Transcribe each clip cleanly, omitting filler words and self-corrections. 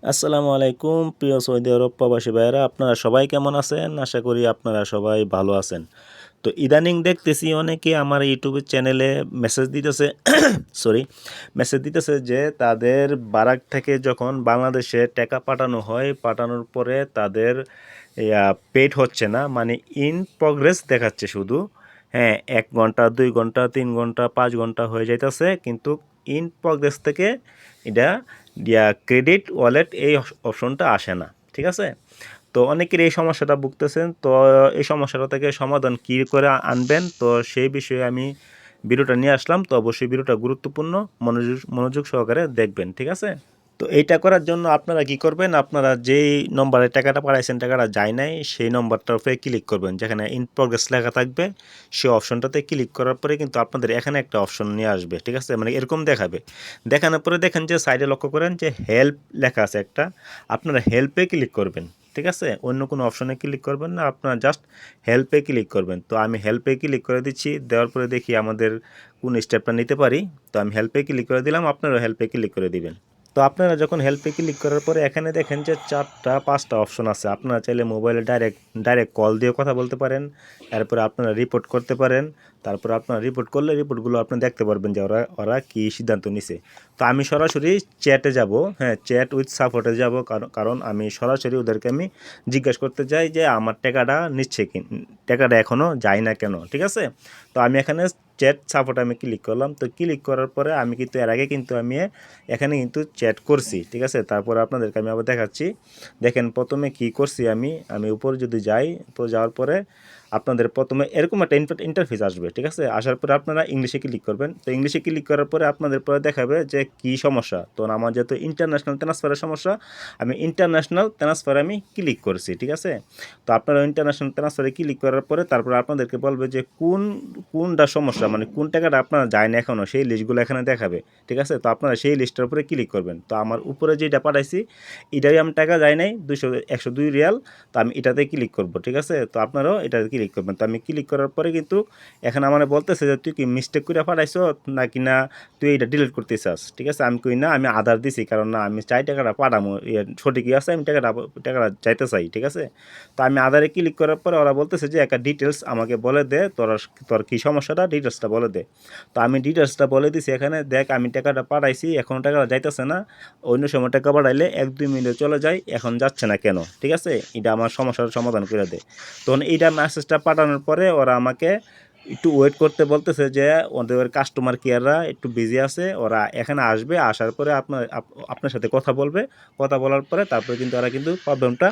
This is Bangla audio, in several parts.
আসসালামু আলাইকুম প্রিয় সৌদি আরব প্রবাসী ভাইয়েরা, আপনারা সবাই কেমন আছেন? আশা করি আপনারা সবাই ভালো আছেন। তো ইদানিং দেখতেছি অনেকে আমার ইউটিউবের চ্যানেলে মেসেজ দিতেছে সরি মেসেজ দিতেছে যে তাদের বারাক থেকে যখন বাংলাদেশে টাকা পাঠানো হয়, পাঠানোর পরে তাদের পেড হচ্ছে না, মানে ইন প্রগ্রেস দেখাচ্ছে শুধু। হ্যাঁ, 1 ঘন্টা 2 ঘন্টা 3 ঘন্টা 5 ঘন্টা হয়ে যাইতেছে, কিন্তু ইন প্রগ্রেস থেকে এটা ক্রেডিট ওয়ালেট এই অপশনটা আসে না। ঠিক আছে, তো অনেকের এই সমস্যাটা ভুগতেছেন। তো এই সমস্যাটা থেকে সমাধান কী করে আনবেন, তো সেই বিষয়ে আমি ভিডিওটা নিয়ে আসলাম। তো অবশ্যই ভিডিওটা গুরুত্বপূর্ণ, মনোযোগ মনোযোগ সহকারে দেখবেন। ঠিক আছে, তো এইটা করার জন্য আপনারা কি করবেন, আপনারা যেই নম্বরে টাকাটা পাঠাইছেন টাকাটা যায় নাই, সেই নম্বরটার উপরে ক্লিক করবেন, যেখানে ইন প্রগ্রেস লেখা থাকবে সেই অপশনটাতে ক্লিক করার পরে কিন্তু আপনাদের এখানে একটা অপশন নিয়ে আসবে। ঠিক আছে, মানে এরকম দেখাবে। দেখানোর পরে দেখেন যে সাইডে লক্ষ্য করেন যে হেল্প লেখা আছে একটা, আপনারা হেল্পে ক্লিক করবেন। ঠিক আছে, অন্য কোনো অপশনে ক্লিক করবেন না, আপনারা জাস্ট হেল্পে ক্লিক করবেন। তো আমি হেল্পে ক্লিক করে দিচ্ছি, দেওয়ার পরে দেখি আমাদের কোন স্টেপটা নিতে পারি। তো আমি হেল্পে ক্লিক করে দিলাম, আপনারাও হেল্পে ক্লিক করে দিবেন। তো আপনারা যখন হেল্পে ক্লিক করার পরে এখানে দেখেন যে 4টা 5টা অপশন আছে। আপনারা চাইলে মোবাইলে ডাইরেক্ট কল দিয়ে কথা বলতে পারেন, এরপরে আপনারা রিপোর্ট করতে পারেন। তারপর আপনারা রিপোর্ট করলে রিপোর্টগুলো আপনি দেখতে পারবেন যে ওরা ওরা কী সিদ্ধান্ত নিছে। তো আমি সরাসরি চ্যাটে যাব, হ্যাঁ চ্যাট উইথ সাপোর্টে যাব, কারণ আমি সরাসরি ওদেরকে আমি জিজ্ঞাসা করতে চাই যে আমার টাকাটা নিচ্ছে কি, টাকাটা এখনও যায় না কেন। ঠিক আছে, তো আমি এখানে চ্যাট সাপোর্টে আমি ক্লিক করলাম। তো ক্লিক করার পরে আমি কিন্তু এর আগে কিন্তু আমি এখানে কিন্তু চ্যাট করছি। ঠিক আছে, তারপরে আপনাদেরকে আমি আবার দেখাচ্ছি। দেখেন প্রথমে কি করছি আমি আমি উপরে যদি যাই, উপরে যাওয়ার পরে আপনাদের প্রথমে এরকম একটা ইন্টারফেস আসবে। ঠিক আছে, আসার পরে আপনারা ইংলিশে ক্লিক করবেন। তো ইংলিশে ক্লিক করার পরে আপনাদের পরে দেখাবে যে কি সমস্যা। তো আমার যেহেতু ইন্টারন্যাশনাল ট্রান্সফারের সমস্যা, আমি ইন্টারন্যাশনাল ট্রান্সফারে আমি ক্লিক করছি। ঠিক আছে, তো আপনারা ইন্টারন্যাশনাল ট্রান্সফারে ক্লিক করার পরে তারপরে আপনাদেরকে বলবে যে কোনটা সমস্যা, মানে কোন টাকাটা আপনারা যায় না এখনও, সেই লিস্টগুলো এখানে দেখাবে। ঠিক আছে, তো আপনারা সেই লিস্টের উপরে ক্লিক করবেন। তো আমার উপরে যেটা পাঠাইছি এটাই আমি টাকা যায় নাই 102 রিয়াল। তো আমি এটাতে ক্লিক করব। ঠিক আছে, তো আপনারাও এটাতে ক্লিক করবেন। তো আমি ক্লিক করার পরে কিন্তু এখন আমার বলতেছে যে তুই কি মিস্টেক করে পাঠাইছ নাকি না তুই এটা ডিলিট করতে চাস। ঠিক আছে, আমি কই না, আমি আধার দিছি, কারণ না আমি চাই টাকাটা পাঠামো, সঠিকই আছে, আমি টাকাটা চাইতে চাই। ঠিক আছে, তো আমি আধারে ক্লিক করার পরে ওরা বলতেছে যে একটা ডিটেলস আমাকে বলে দে, তোর কী সমস্যাটা ডিটেলসটা বলে দে। তো আমি ডিটেলসটা বলে দিছি এখানে, দেখ আমি টাকাটা পাঠাইছি, এখনও টাকাটা যাইতেছে না, অন্য সময় টাকা পাঠাইলে 1-2 মিনিটে চলে যায়, এখন যাচ্ছে না কেন। ঠিক আছে, এটা আমার সমস্যার সমাধান করে দেয়। তখন এইটা মেসেজটা পাঠানোর পরে ওরা আমাকে একটু ওয়েট করতে বলতেছে যে ওদের কাস্টমার কেয়াররা একটু বিজি আছে, ওরা এখানে আসবে, আসার পরে আপনার সাথে কথা বলবে, কথা বলার পরে তারপরে কিন্তু ওরা কিন্তু প্রবলেমটা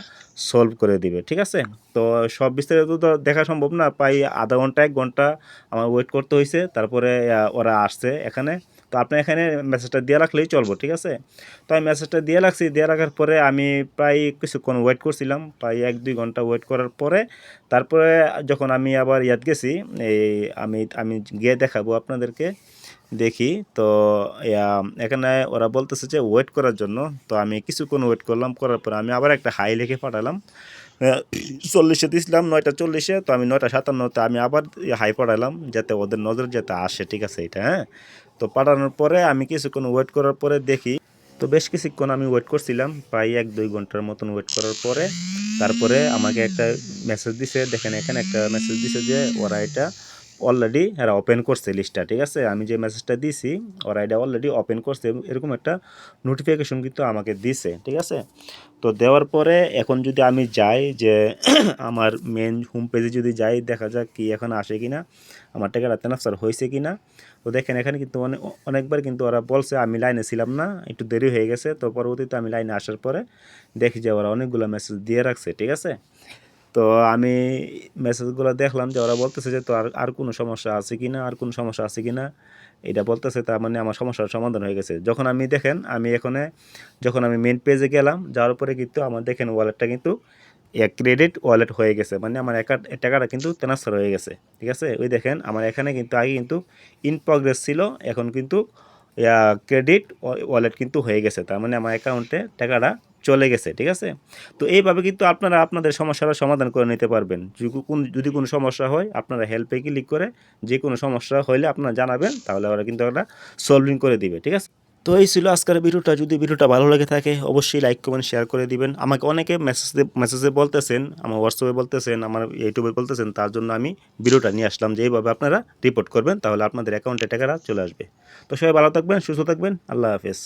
সলভ করে দিবে। ঠিক আছে, তো সব বিস্তারিত তো দেখা সম্ভব না, প্রায় আধা ঘন্টা 1 ঘন্টা আমার ওয়েট করতে হয়েছে, তারপরে ওরা আসছে এখানে। তো আপনি এখানে মেসেজটা দিয়ে রাখলেই চলবো। ঠিক আছে, তো আমি মেসেজটা দিয়ে রাখছি, দিয়ে রাখার পরে আমি প্রায় কিছুক্ষণ ওয়েট করছিলাম, প্রায় 1-2 ঘন্টা ওয়েট করার পরে তারপরে যখন আমি আবার ইয়াদ গেছি, এই আমি আমি গিয়ে দেখাবো আপনাদেরকে। দেখি তো এখানে ওরা বলতেছে যে ওয়েট করার জন্য। তো আমি কিছুক্ষণ ওয়েট করলাম, করার পরে আমি আবার একটা হাই লিখে পাঠালাম। 40-এ দিয়েছিলাম, 9টা 40-এ, তো আমি 9টা 57-তে আমি আবার হাই পাঠালাম, যাতে ওদের নজর যাতে আসে। ঠিক আছে, এটা হ্যাঁ। তো পাঠানোর পরে আমি কিছুক্ষণ ওয়েট করার পরে দেখি, তো বেশ কিছুক্ষণ আমি ওয়েট করছিলাম, প্রায় 1-2 ঘন্টার মতন ওয়েট করার পরে তারপরে আমাকে একটা মেসেজ দিছে। দেখেন এখানে একটা মেসেজ দিছে যে ওরা এটা অলরেডি এরা ওপেন করছে লিস্টটা। ঠিক আছে, আমি যে মেসেজটা দিছি ওরা এটা অলরেডি ওপেন করছে, এরকম একটা নোটিফিকেশন কিন্তু আমাকে দিছে। ঠিক আছে, তো দেওয়ার পরে এখন যদি আমি যাই যে আমার মেন হোম পেজে যদি যাই, দেখা যাক কি এখন আসে কিনা, আমার টাকাটা ট্রান্সফার হয়েছে কিনা। তো দেখেন এখানে কিন্তু অনেকবার কিন্তু ওরা বলছে, আমি লাইনে ছিলাম না, একটু দেরি হয়ে গেছে। তো পরবর্তীতে আমি লাইনে আসার পরে দেখি যে ওরা অনেকগুলো মেসেজ দিয়ে রাখছে। ঠিক আছে, তো আমি মেসেজগুলো দেখলাম যে ওরা বলতেছে যে তো আর আর কোনো সমস্যা আছে কি না, আর কোনো সমস্যা আছে কি না, এটা বলতেছে। তার মানে আমার সমস্যার সমাধান হয়ে গেছে। যখন আমি দেখেন আমি এখানে যখন আমি মেন পেজে গেলাম, যাওয়ার পরে কিন্তু আমার দেখেন ওয়ালেটটা কিন্তু ক্রেডিট ওয়ালেট হয়ে গেছে, মানে আমার টাকাটা কিন্তু ট্রান্সফার হয়ে গেছে। ঠিক আছে, ওই দেখেন আমার এখানে কিন্তু আগে কিন্তু ইন প্রগ্রেস ছিল, এখন কিন্তু ক্রেডিট ওয়ালেট কিন্তু হয়ে গেছে, তার মানে আমার অ্যাকাউন্টে টাকাটা চলে গেছে। ঠিক আছে, তো এইভাবে কিন্তু আপনারা আপনাদের সমস্যার সমাধান করে নিতে পারবেন। যদি কোনো সমস্যা হয় আপনারা হেল্পে ক্লিক করে যে কোনো সমস্যা হইলে আপনারা জানাবেন, তাহলে ওরা কিন্তু একটা সলভিং করে দিবে। ঠিক আছে, তো এই ছিল আজকের ভিডিওটা। যদি ভিডিওটা ভালো লেগে থাকে অবশ্যই লাইক কমেন্ট শেয়ার করে দিবেন। আমাকে অনেকে মেসেজে বলতেছেন, আমার হোয়াটসঅ্যাপে বলতেছেন, আমার ইউটিউবে বলতেছেন, তার জন্য আমি ভিডিওটা নিয়ে আসলাম যে এইভাবে আপনারা রিপোর্ট করবেন, তাহলে আপনাদের অ্যাকাউন্টে টাকাটা চলে আসবে। তো সবাই ভালো থাকবেন, সুস্থ থাকবেন, আল্লাহ হাফেজ।